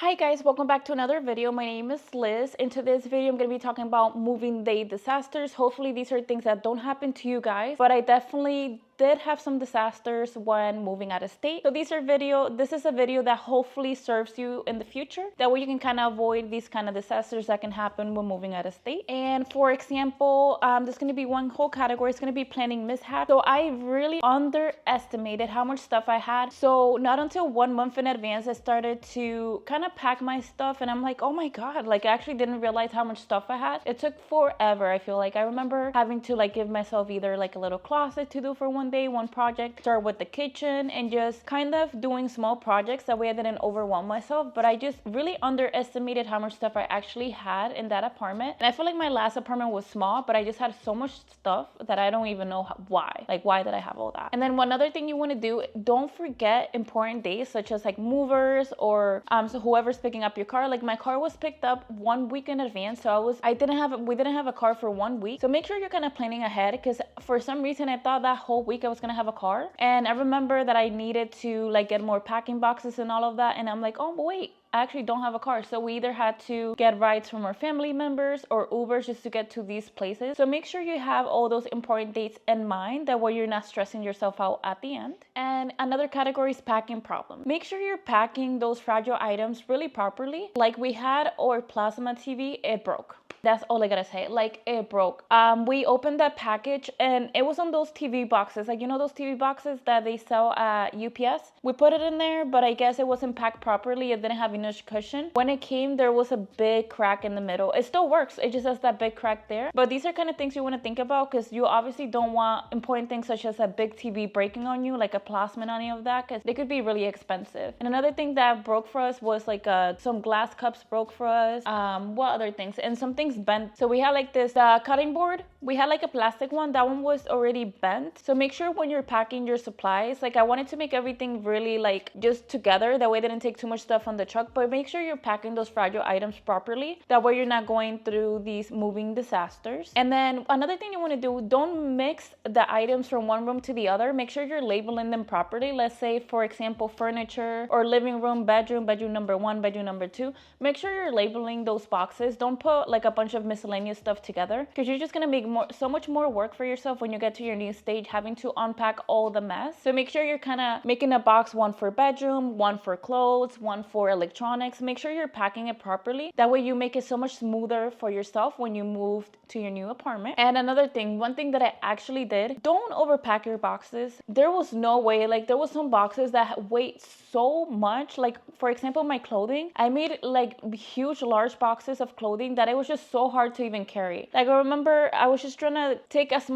Hi guys, welcome back to another video. My name is Liz. In today's video, I'm going to be talking about moving day disasters. Hopefully these are things that don't happen to you guys, but I definitely did have some disasters when moving out of state. So this is a video that hopefully serves you in the future. That way you can kind of avoid these kind of disasters that can happen when moving out of state. And for example, there's going to be one whole category. It's going to be planning mishaps. So I really underestimated how much stuff I had. So not until 1 month in advance, I started to kind of pack my stuff, and I'm like, oh my god, like I actually didn't realize how much stuff I had. It took forever. I feel like I remember having to like give myself either like a little closet to do for one day, one project, start with the kitchen, and just kind of doing small projects. That way I didn't overwhelm myself. But I just really underestimated how much stuff I actually had in that apartment. And I feel like my last apartment was small, but I just had so much stuff that I don't even know why. Like, why did I have all that? And then one other thing you want to do, don't forget important days such as like movers or so whoever's picking up your car. Like my car was picked up 1 week in advance, so we didn't have a car for 1 week. So make sure you're kind of planning ahead, because for some reason I thought that whole week I was gonna have a car, and I remember that I needed to like get more packing boxes and all of that, and I'm like, oh wait, I actually don't have a car. So we either had to get rides from our family members or Ubers just to get to these places. So make sure you have all those important dates in mind, that way you're not stressing yourself out at the end. And another category is packing problems. Make sure you're packing those fragile items really properly. Like we had our plasma TV, it broke. That's all I gotta say. Like, it broke. We opened that package and it was on those TV boxes. Like, you know those TV boxes that they sell at UPS? We put it in there, but I guess it wasn't packed properly. It didn't have enough cushion. When it came, there was a big crack in the middle. It still works. It just has that big crack there. But these are kind of things you want to think about, because you obviously don't want important things such as a big TV breaking on you, like a plasma and any of that, because they could be really expensive. And another thing that broke for us was like some glass cups broke for us. What other things? And some things bent. So we had like this cutting board. We had like a plastic one. That one was already bent. So make sure when you're packing your supplies, like I wanted to make everything really like just together. That way it didn't take too much stuff on the truck. But make sure you're packing those fragile items properly. That way you're not going through these moving disasters. And then another thing you want to do, don't mix the items from one room to the other. Make sure you're labeling them properly. Let's say, for example, furniture or living room, bedroom number 1, bedroom number 2. Make sure you're labeling those boxes. Don't put like a bunch of miscellaneous stuff together, because you're just gonna make so much more work for yourself when you get to your new stage, having to unpack all the mess. So make sure you're kind of making a box, one for bedroom, one for clothes, one for electronics. Make sure you're packing it properly. That way you make it so much smoother for yourself when you move to your new apartment. And another thing, one thing that I actually did, don't overpack your boxes. There was no way, like there was some boxes that weighed so much. Like for example, my clothing, I made like huge large boxes of clothing that it was just so hard to even carry. Like I remember I was just trying to take as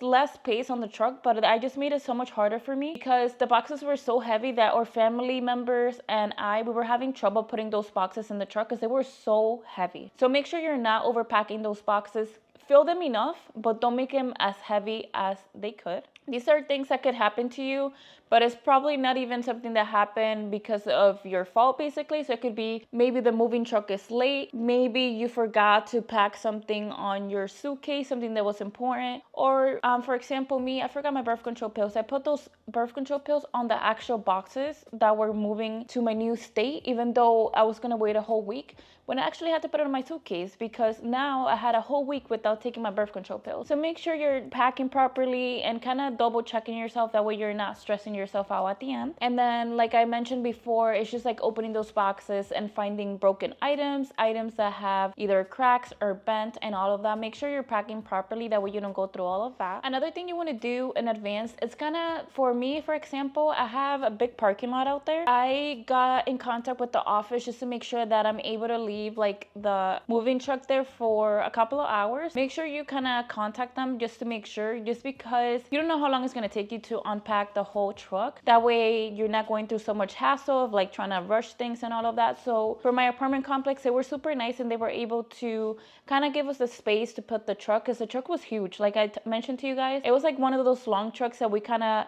less space on the truck, but I just made it so much harder for me, because the boxes were so heavy that our family members and we were having trouble putting those boxes in the truck because they were so heavy. So make sure you're not overpacking those boxes. Fill them enough, but don't make them as heavy as they could. These are things that could happen to you, but it's probably not even something that happened because of your fault, basically. So it could be maybe the moving truck is late. Maybe you forgot to pack something on your suitcase, something that was important. Or for example, me, I forgot my birth control pills. I put those birth control pills on the actual boxes that were moving to my new state, even though I was going to wait a whole week, when I actually had to put it in my suitcase, because now I had a whole week without taking my birth control pills. So make sure you're packing properly and kind of double checking yourself. That way you're not stressing yourself out at the end. And then, like I mentioned before, it's just like opening those boxes and finding broken items that have either cracks or bent and all of that. Make sure you're packing properly. That way you don't go through all of that. Another thing you want to do in advance, it's kind of, for me, for example, I have a big parking lot out there. I got in contact with the office just to make sure that I'm able to leave like the moving truck there for a couple of hours. Make sure you kind of contact them just to make sure, just because you don't know how long it's going to take you to unpack the whole truck. That way you're not going through so much hassle of like trying to rush things and all of that. So for my apartment complex, they were super nice, and they were able to kind of give us the space to put the truck, because the truck was huge. Like I mentioned to you guys, it was like one of those long trucks that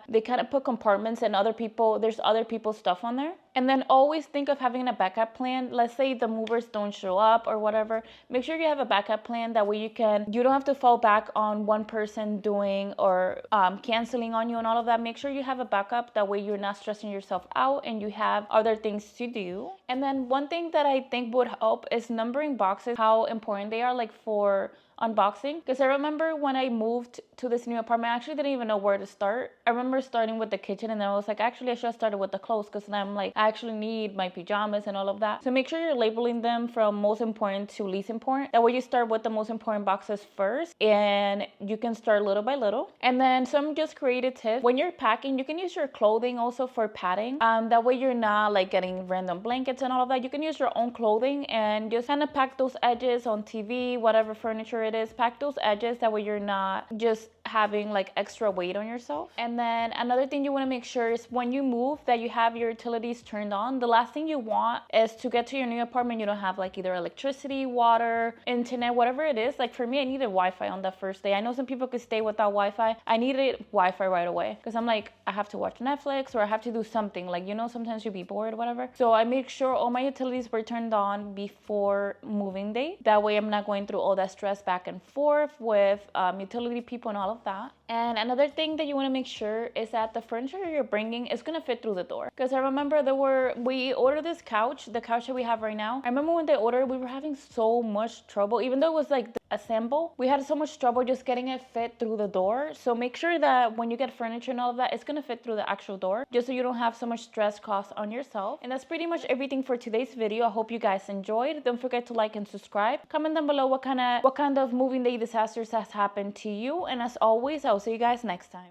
they kind of put compartments, and there's other people's stuff on there. And then always think of having a backup plan. Let's say the movers don't show up or whatever. Make sure you have a backup plan. That way you don't have to fall back on one person doing or canceling on you and all of that. Make sure you have a backup. That way you're not stressing yourself out and you have other things to do. And then one thing that I think would help is numbering boxes, how important they are, like for unboxing. Because I remember when I moved to this new apartment, I actually didn't even know where to start. I remember starting with the kitchen, and then I was like, actually I should have started with the clothes, because then I'm like, I actually need my pajamas and all of that. So make sure you're labeling them from most important to least important. That way you start with the most important boxes first, and you can start little by little. And then some just creative tips: when you're packing, you can use your clothing also for padding. That way you're not like getting random blankets and all of that. You can use your own clothing and just kind of pack those edges on TV, whatever furniture it is. Pack those edges. That way you're not just having like extra weight on yourself. And then another thing you want to make sure is when you move that you have your utilities turned on. The last thing you want is to get to your new apartment, you don't have like either electricity, water, internet, whatever it is. Like for me, I needed Wi-Fi on the first day. I know some people could stay without Wi-Fi. I needed Wi-Fi right away, because I'm like, I have to watch Netflix or I have to do something, like, you know, sometimes you'd be bored, whatever. So I make sure all my utilities were turned on before moving day. That way I'm not going through all that stress back and forth with utility people and all of that. And another thing that you want to make sure is that the furniture you're bringing is going to fit through the door. Because I remember we ordered this couch, the couch that we have right now. I remember when they ordered, we were having so much trouble, even though it was like assemble, we had so much trouble just getting it fit through the door. So make sure that when you get furniture and all of that, it's going to fit through the actual door, just so you don't have so much stress cost on yourself. And that's pretty much everything for today's video. I hope you guys enjoyed. Don't forget to like and subscribe. Comment down below what kind of moving day disasters has happened to you. And as always, I'll see you guys next time.